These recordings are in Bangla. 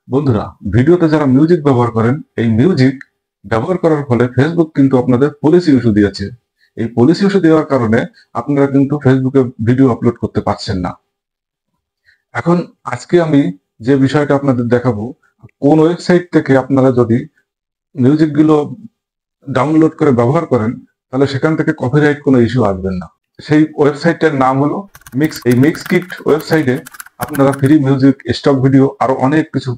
বন্ধুরা, ভিডিওতে যারা মিউজিক ব্যবহার করেন, এই মিউজিক ব্যবহার করার ফলে ফেসবুক কিন্তু আপনাদের পলিসি ইস্যু দিয়েছে। এই পলিসি ইস্যু দেওয়ার কারণে আপনারা কিন্তু ফেসবুকে ভিডিও আপলোড করতে পারছেন না। এখন আজকে আমি যে বিষয়টা আপনাদের দেখাবো, কোন ওয়েবসাইট থেকে আপনারা যদি মিউজিকগুলো ডাউনলোড করে ব্যবহার করেন, তাহলে সেখান থেকে কপিরাইট কোনো ইস্যু আসবেন না। সেই ওয়েবসাইটের নাম হলো মিক্স। এই মিক্সকিট ওয়েবসাইটে আপনারা ফ্রি মিউজিক, স্টক ভিডিও আরো অনেক কিছু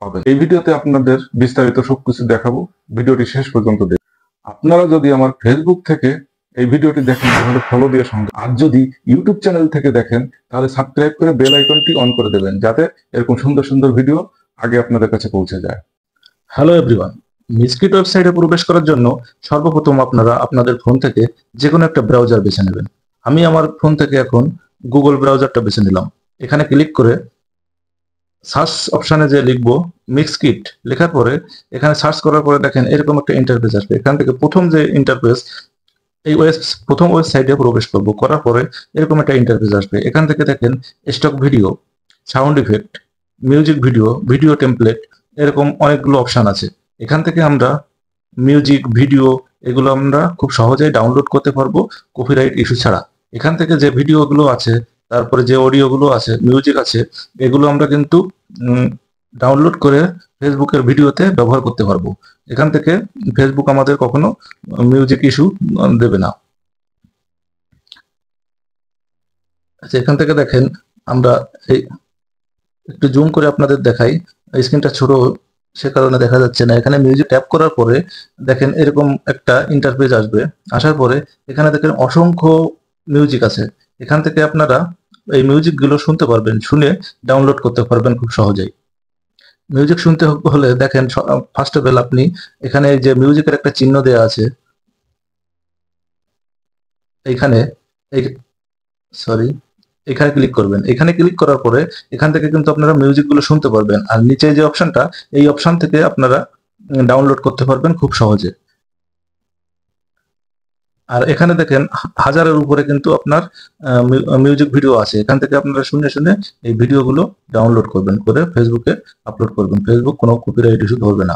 পাবেন। এই ভিডিওতে আপনাদের বিস্তারিত সবকিছু দেখাবো। ভিডিওটি শেষ পর্যন্ত দেখুন। আপনারা যদি আমার ফেসবুক থেকে এই ভিডিওটি দেখেন তাহলে ফলো দিয়ে সঙ্গে, আর যদি ইউটিউব চ্যানেল থেকে দেখেন তাহলে সাবস্ক্রাইব করে বেল আইকনটি অন করে দেবেন, যাতে এরকম সুন্দর সুন্দর ভিডিও আগে আপনাদের কাছে পৌঁছে যায়। হ্যালো এভরিওয়ান, মিসকিট ওয়েবসাইটে প্রবেশ করার জন্য সর্বপ্রথম আপনারা আপনাদের ফোন থেকে যে কোনো একটা ব্রাউজার বেছে নেবেন। আমি আমার ফোন থেকে এখন গুগল ব্রাউজারটা বেছে নিলাম। এখানে ক্লিক করে সার্চ অপশানে যে লিখবো মিক্সকিট, লেখার পরে এখানে সার্চ করার পরে দেখেন এরকম একটা ইন্টারফেস আসবে। এখান থেকে প্রথম যে ইন্টারফেস, এই প্রথম ওয়েবসাইটে প্রবেশ করব, করার পরে এরকম একটা ইন্টারফেস আসবে। এখান থেকে দেখেন stock video, sound effect, music video, video template, এরকম অনেকগুলো অপশন আছে। এখান থেকে আমরা মিউজিক, ভিডিও এগুলো আমরা খুব সহজেই ডাউনলোড করতে পারবো কপিরাইট ইস্যু ছাড়া। এখান থেকে যে ভিডিওগুলো আছে, তারপরে যে অডিওগুলো আছে, মিউজিক আছে, এগুলো আমরা কিন্তু ডাউনলোড করে ফেসবুকের ভিডিওতে ব্যবহার করতে পারবো। এখান থেকে ফেসবুক আমাদের কখনো মিউজিক ইস্যু দেবে না। আচ্ছা, এখান থেকে দেখেন আমরা এই একটু জুম করে আপনাদের দেখাই, স্ক্রিনটা ছোট সে কারণে দেখা যাচ্ছে না। এখানে মিউজিক ট্যাপ করার পরে দেখেন এরকম একটা ইন্টারফেস আসবে। আসার পরে এখানে দেখেন অসংখ্য মিউজিক আছে। এখান থেকে আপনারা এই মিউজিক গুলো শুনতে পারবেন, শুনে ডাউনলোড করতে পারবেন খুব সহজেই। মিউজিক শুনতে হলে দেখেন ফার্স্ট অফ অল আপনি এখানে যে মিউজিকের একটা চিহ্ন দেওয়া আছে, এইখানে সরি এখানে ক্লিক করবেন। এখানে ক্লিক করার পরে এখান থেকে কিন্তু আপনারা মিউজিক গুলো শুনতে পারবেন। আর নিচে যে অপশনটা, এই অপশন থেকে আপনারা ডাউনলোড করতে পারবেন খুব সহজে। আর এখানে দেখেন হাজারের উপরে কিন্তু আপনার মিউজিক ভিডিও আছে। এখান থেকে আপনারা শুনে শুনে এই ভিডিওগুলো ডাউনলোড করবেন, করে ফেসবুকে আপলোড করবেন। ফেসবুক কোনো কপিরাইট ইস্যু ধরবে না।